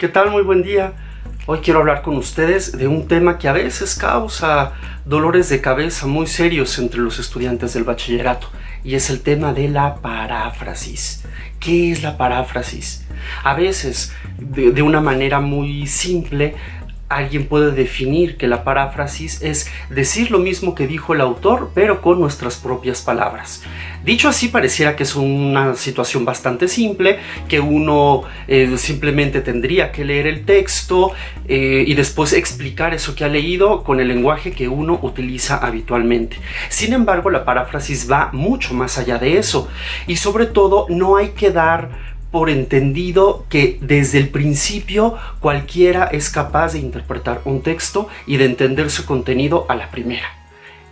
¿Qué tal? Muy buen día. Hoy quiero hablar con ustedes de un tema que a veces causa dolores de cabeza muy serios entre los estudiantes del bachillerato, y es el tema de la paráfrasis. ¿Qué es la paráfrasis? A veces, de una manera muy simple, alguien puede definir que la paráfrasis es decir lo mismo que dijo el autor, pero con nuestras propias palabras. Dicho así, pareciera que es una situación bastante simple, que uno simplemente tendría que leer el texto y después explicar eso que ha leído con el lenguaje que uno utiliza habitualmente. Sin embargo, la paráfrasis va mucho más allá de eso, y sobre todo no hay que dar por entendido que desde el principio cualquiera es capaz de interpretar un texto y de entender su contenido a la primera.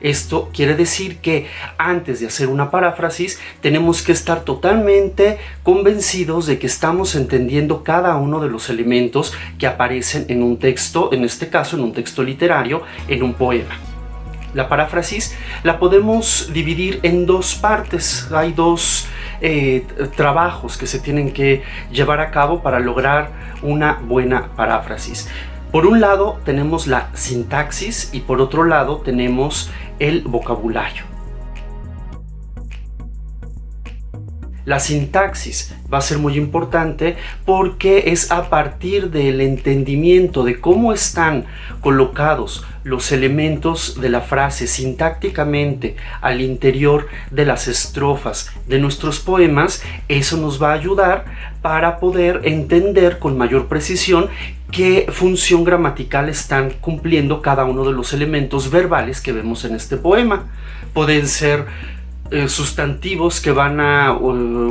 Esto quiere decir que antes de hacer una paráfrasis tenemos que estar totalmente convencidos de que estamos entendiendo cada uno de los elementos que aparecen en un texto, en este caso en un texto literario, en un poema. La paráfrasis la podemos dividir en dos partes. Hay dos trabajos que se tienen que llevar a cabo para lograr una buena paráfrasis. Por un lado tenemos la sintaxis y por otro lado tenemos el vocabulario. La sintaxis va a ser muy importante porque es a partir del entendimiento de cómo están colocados los elementos de la frase sintácticamente al interior de las estrofas de nuestros poemas. Eso nos va a ayudar para poder entender con mayor precisión qué función gramatical están cumpliendo cada uno de los elementos verbales que vemos en este poema. Pueden ser sustantivos que van a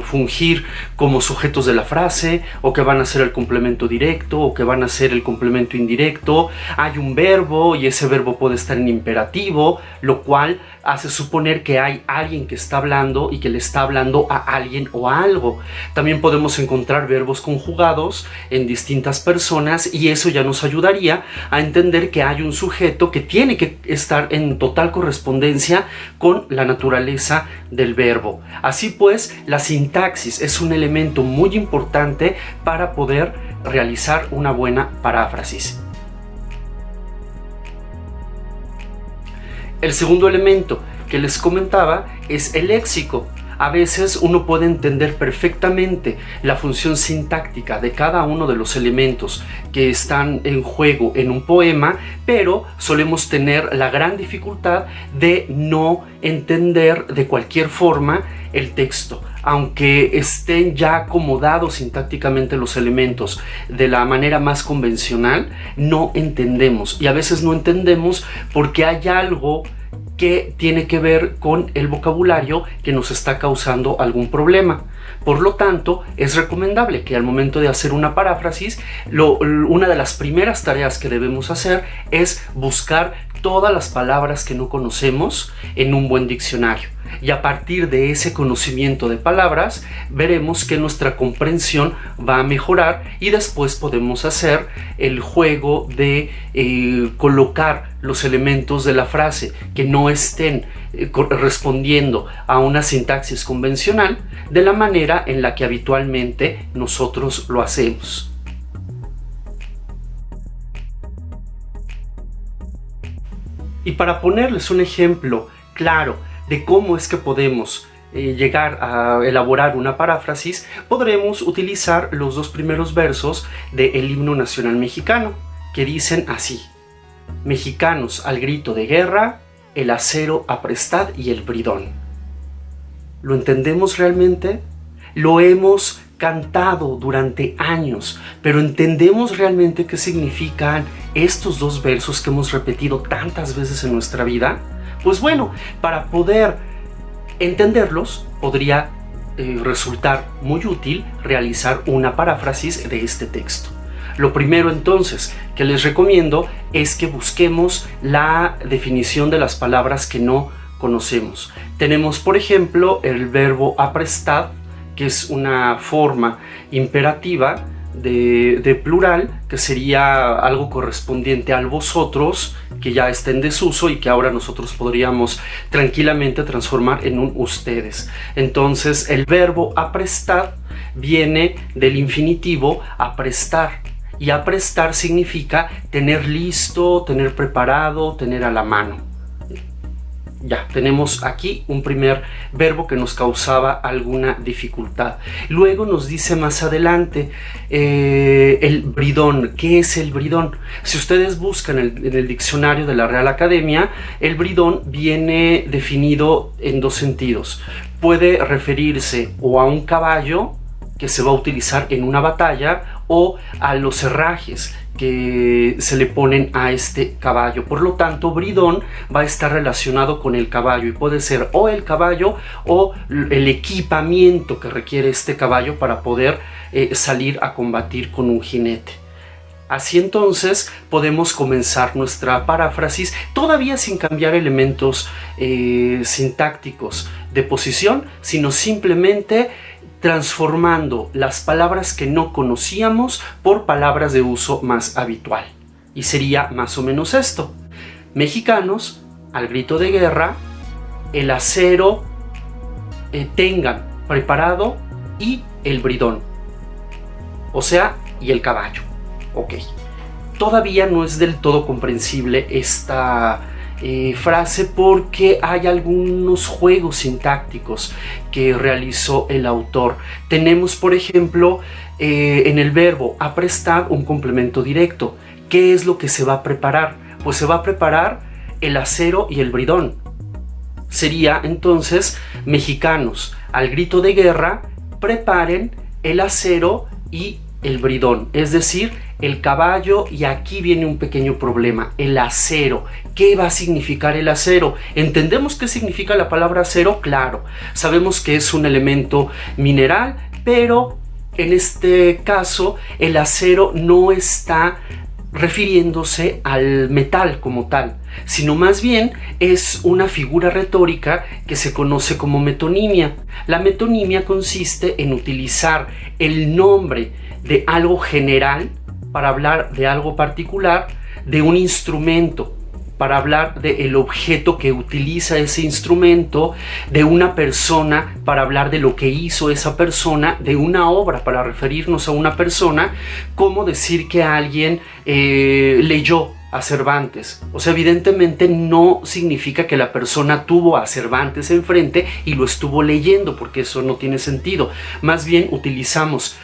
fungir como sujetos de la frase, o que van a ser el complemento directo, o que van a ser el complemento indirecto. Hay un verbo y ese verbo puede estar en imperativo, lo cual hace suponer que hay alguien que está hablando y que le está hablando a alguien o a algo. También podemos encontrar verbos conjugados en distintas personas, y eso ya nos ayudaría a entender que hay un sujeto que tiene que estar en total correspondencia con la naturaleza del verbo. Así pues, la sintaxis es un elemento muy importante para poder realizar una buena paráfrasis. El segundo elemento que les comentaba es el léxico. A veces uno puede entender perfectamente la función sintáctica de cada uno de los elementos que están en juego en un poema, pero solemos tener la gran dificultad de no entender de cualquier forma el texto. Aunque estén ya acomodados sintácticamente los elementos de la manera más convencional, no entendemos. Y a veces no entendemos porque hay algo que tiene que ver con el vocabulario que nos está causando algún problema. Por lo tanto, es recomendable que al momento de hacer una paráfrasis, una de las primeras tareas que debemos hacer es buscar todas las palabras que no conocemos en un buen diccionario. Y a partir de ese conocimiento de palabras, veremos que nuestra comprensión va a mejorar, y después podemos hacer el juego de colocar los elementos de la frase que no estén respondiendo a una sintaxis convencional de la manera en la que habitualmente nosotros lo hacemos. Y para ponerles un ejemplo claro de cómo es que podemos llegar a elaborar una paráfrasis, podremos utilizar los dos primeros versos del himno nacional mexicano, que dicen así: mexicanos al grito de guerra, el acero aprestad y el bridón. ¿Lo entendemos realmente? Lo hemos cantado durante años, pero ¿entendemos realmente qué significan estos dos versos que hemos repetido tantas veces en nuestra vida? Pues bueno, para poder entenderlos podría resultar muy útil realizar una paráfrasis de este texto. Lo primero entonces que les recomiendo es que busquemos la definición de las palabras que no conocemos. Tenemos, por ejemplo, el verbo aprestad, que es una forma imperativa de plural, que sería algo correspondiente al vosotros, que ya está en desuso y que ahora nosotros podríamos tranquilamente transformar en un ustedes. Entonces el verbo aprestad viene del infinitivo aprestar, Y aprestar significa tener listo, tener preparado, tener a la mano. Ya, tenemos aquí un primer verbo que nos causaba alguna dificultad. Luego nos dice más adelante el bridón. ¿Qué es el bridón? Si ustedes buscan en el diccionario de la Real Academia, el bridón viene definido en dos sentidos. Puede referirse o a un caballo que se va a utilizar en una batalla o a los herrajes que se le ponen a este caballo. Por lo tanto, bridón va a estar relacionado con el caballo y puede ser o el caballo o el equipamiento que requiere este caballo para poder salir a combatir con un jinete. Así entonces podemos comenzar nuestra paráfrasis todavía sin cambiar elementos sintácticos de posición, sino simplemente transformando las palabras que no conocíamos por palabras de uso más habitual. Y sería más o menos esto: mexicanos, al grito de guerra, el acero tengan preparado y el bridón, o sea, y el caballo. Ok, todavía no es del todo comprensible esta frase porque hay algunos juegos sintácticos que realizó el autor. Tenemos, por ejemplo, en el verbo aprestar un complemento directo. ¿Qué es lo que se va a preparar? Pues se va a preparar el acero y el bridón. Sería entonces: mexicanos, al grito de guerra, preparen el acero y el bridón, es decir, el caballo. Y aquí viene un pequeño problema: el acero. ¿Qué va a significar el acero? ¿Entendemos qué significa la palabra acero? Claro, sabemos que es un elemento mineral, pero en este caso el acero no está refiriéndose al metal como tal, sino más bien es una figura retórica que se conoce como metonimia. La metonimia consiste en utilizar el nombre de algo general para hablar de algo particular, de un instrumento para hablar del objeto que utiliza ese instrumento, de una persona para hablar de lo que hizo esa persona, de una obra para referirnos a una persona, como decir que alguien leyó a Cervantes. O sea, evidentemente no significa que la persona tuvo a Cervantes enfrente y lo estuvo leyendo, porque eso no tiene sentido. Más bien utilizamos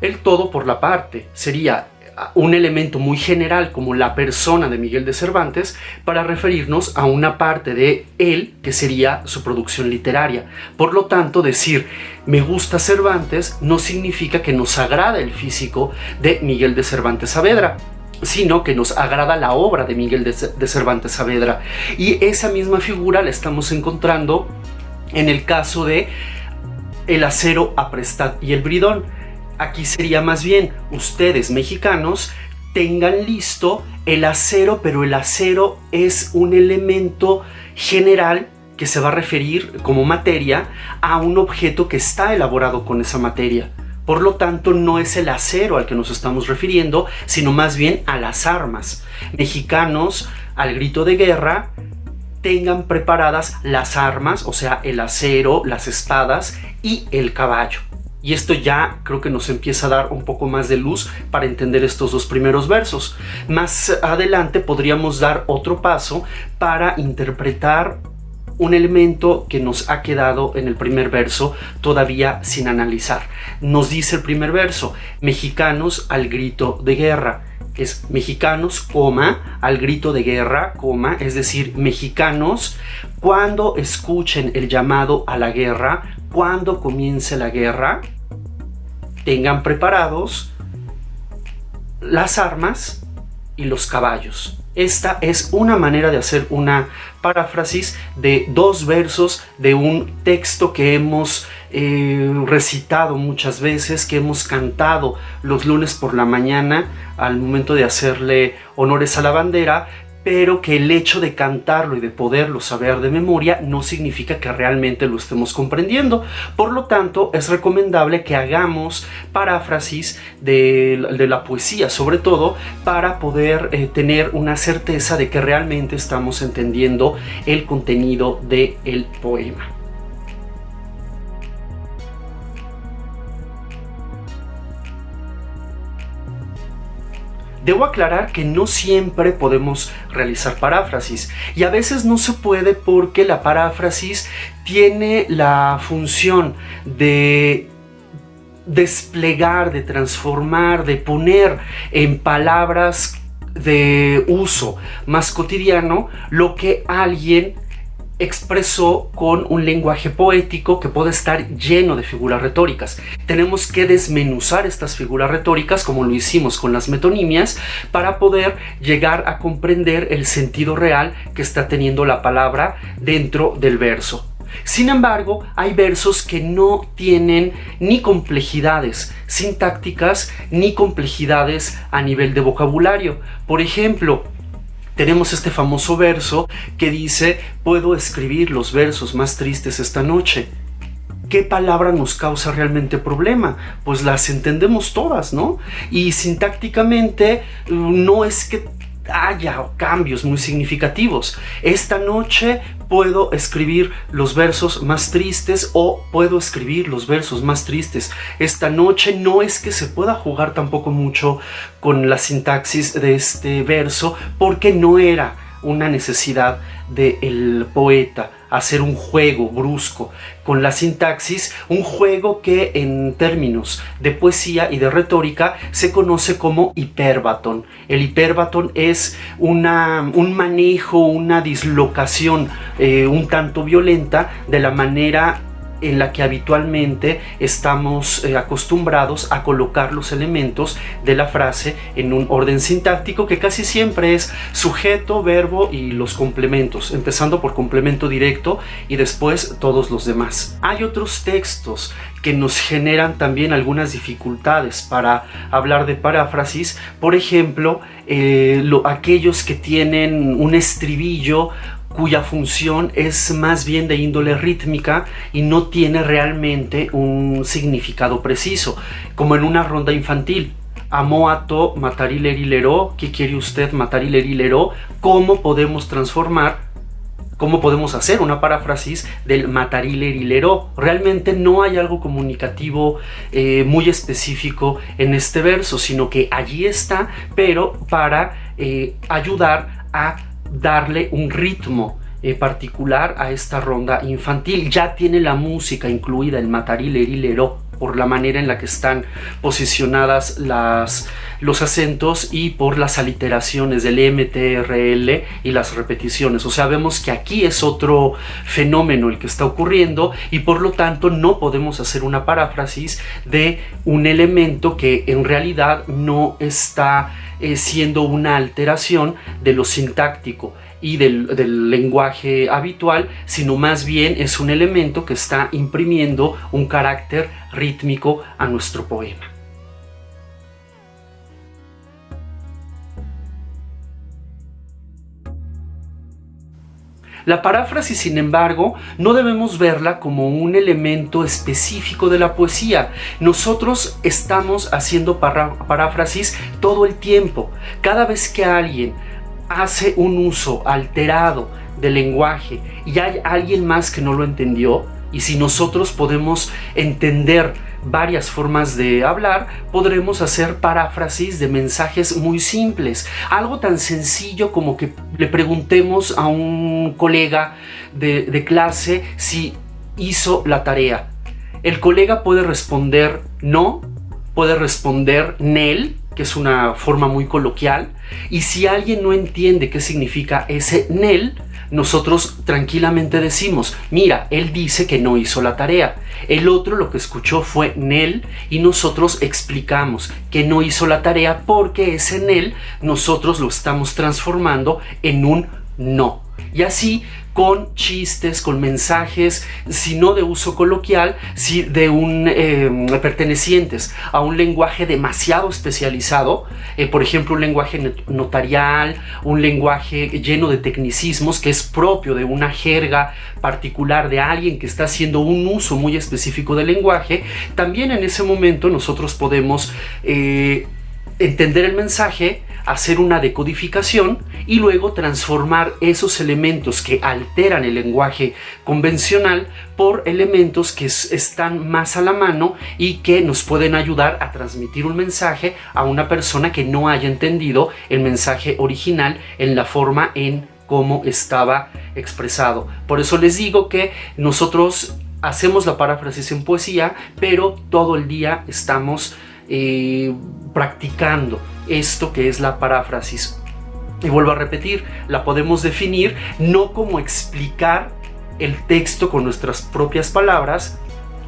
el todo por la parte. Sería un elemento muy general como la persona de Miguel de Cervantes para referirnos a una parte de él que sería su producción literaria. Por lo tanto, decir me gusta Cervantes no significa que nos agrada el físico de Miguel de Cervantes Saavedra, sino que nos agrada la obra de Miguel de Cervantes Saavedra. Y esa misma figura la estamos encontrando en el caso de el acero aprestad y el bridón. Aquí sería más bien: ustedes, mexicanos, tengan listo el acero, pero el acero es un elemento general que se va a referir como materia a un objeto que está elaborado con esa materia. Por lo tanto, no es el acero al que nos estamos refiriendo, sino más bien a las armas. Mexicanos, al grito de guerra, tengan preparadas las armas, o sea, el acero, las espadas y el caballo. Y esto ya creo que nos empieza a dar un poco más de luz para entender estos dos primeros versos. Más adelante podríamos dar otro paso para interpretar un elemento que nos ha quedado en el primer verso todavía sin analizar. Nos dice el primer verso: mexicanos al grito de guerra. Es mexicanos, coma, al grito de guerra, coma, es decir, mexicanos cuando escuchen el llamado a la guerra, cuando comience la guerra, tengan preparados las armas y los caballos. Esta es una manera de hacer una paráfrasis de dos versos de un texto que hemos recitado muchas veces, que hemos cantado los lunes por la mañana al momento de hacerle honores a la bandera, pero que el hecho de cantarlo y de poderlo saber de memoria no significa que realmente lo estemos comprendiendo. Por lo tanto, es recomendable que hagamos paráfrasis de la poesía, sobre todo para poder tener una certeza de que realmente estamos entendiendo el contenido del poema. Debo aclarar que no siempre podemos realizar paráfrasis y a veces no se puede porque la paráfrasis tiene la función de desplegar, de transformar, de poner en palabras de uso más cotidiano lo que alguien expresó con un lenguaje poético que puede estar lleno de figuras retóricas. Tenemos que desmenuzar estas figuras retóricas, como lo hicimos con las metonimias, para poder llegar a comprender el sentido real que está teniendo la palabra dentro del verso. Sin embargo, hay versos que no tienen ni complejidades sintácticas ni complejidades a nivel de vocabulario. Por ejemplo, tenemos este famoso verso que dice: puedo escribir los versos más tristes esta noche. ¿Qué palabra nos causa realmente problema? Pues las entendemos todas, ¿no? Y sintácticamente no es que haya cambios muy significativos. Esta noche puedo escribir los versos más tristes, o puedo escribir los versos más tristes esta noche. No es que se pueda jugar tampoco mucho con la sintaxis de este verso, porque no era una necesidad del poeta hacer un juego brusco con la sintaxis, un juego que en términos de poesía y de retórica se conoce como hipérbaton. El hipérbaton es un manejo, una dislocación un tanto violenta de la manera en la que habitualmente estamos acostumbrados a colocar los elementos de la frase en un orden sintáctico que casi siempre es sujeto, verbo y los complementos, empezando por complemento directo y después todos los demás. Hay otros textos que nos generan también algunas dificultades para hablar de paráfrasis. Por ejemplo, aquellos que tienen un estribillo cuya función es más bien de índole rítmica y no tiene realmente un significado preciso, como en una ronda infantil. Amo ato matarilerilero, ¿qué quiere usted matarilerilero? ¿Cómo podemos hacer una paráfrasis del matarilerilero? Realmente no hay algo comunicativo muy específico en este verso, sino que allí está, pero para ayudar a darle un ritmo particular a esta ronda infantil. Ya tiene la música incluida, el matarilerilero, por la manera en la que están posicionadas los acentos y por las aliteraciones del MTRL y las repeticiones. O sea, vemos que aquí es otro fenómeno el que está ocurriendo y por lo tanto no podemos hacer una paráfrasis de un elemento que en realidad no está siendo una alteración de lo sintáctico y del lenguaje habitual, sino más bien es un elemento que está imprimiendo un carácter rítmico a nuestro poema. La paráfrasis, sin embargo, no debemos verla como un elemento específico de la poesía. Nosotros estamos haciendo paráfrasis todo el tiempo. Cada vez que alguien hace un uso alterado del lenguaje y hay alguien más que no lo entendió, y si nosotros podemos entender varias formas de hablar, podremos hacer paráfrasis de mensajes muy simples. Algo tan sencillo como que le preguntemos a un colega de clase si hizo la tarea. El colega puede responder no, puede responder nel, que es una forma muy coloquial, y si alguien no entiende qué significa ese nel, nosotros tranquilamente decimos: mira, él dice que no hizo la tarea. El otro lo que escuchó fue nel y nosotros explicamos que no hizo la tarea porque ese nel nosotros lo estamos transformando en un no. Y así con chistes, con mensajes, si no de uso coloquial, si de pertenecientes a un lenguaje demasiado especializado, por ejemplo un lenguaje notarial, un lenguaje lleno de tecnicismos que es propio de una jerga particular de alguien que está haciendo un uso muy específico del lenguaje. También en ese momento nosotros podemos entender el mensaje, hacer una decodificación y luego transformar esos elementos que alteran el lenguaje convencional por elementos que están más a la mano y que nos pueden ayudar a transmitir un mensaje a una persona que no haya entendido el mensaje original en la forma en cómo estaba expresado. Por eso les digo que nosotros hacemos la paráfrasis en poesía, pero todo el día estamos practicando esto que es la paráfrasis. Y vuelvo a repetir, la podemos definir no como explicar el texto con nuestras propias palabras,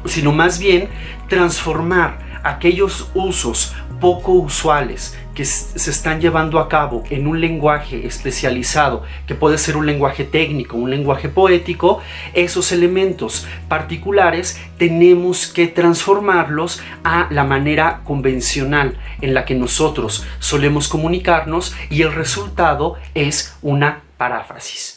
sino más bien transformar aquellos usos poco usuales que se están llevando a cabo en un lenguaje especializado, que puede ser un lenguaje técnico, un lenguaje poético. Esos elementos particulares tenemos que transformarlos a la manera convencional en la que nosotros solemos comunicarnos, y el resultado es una paráfrasis.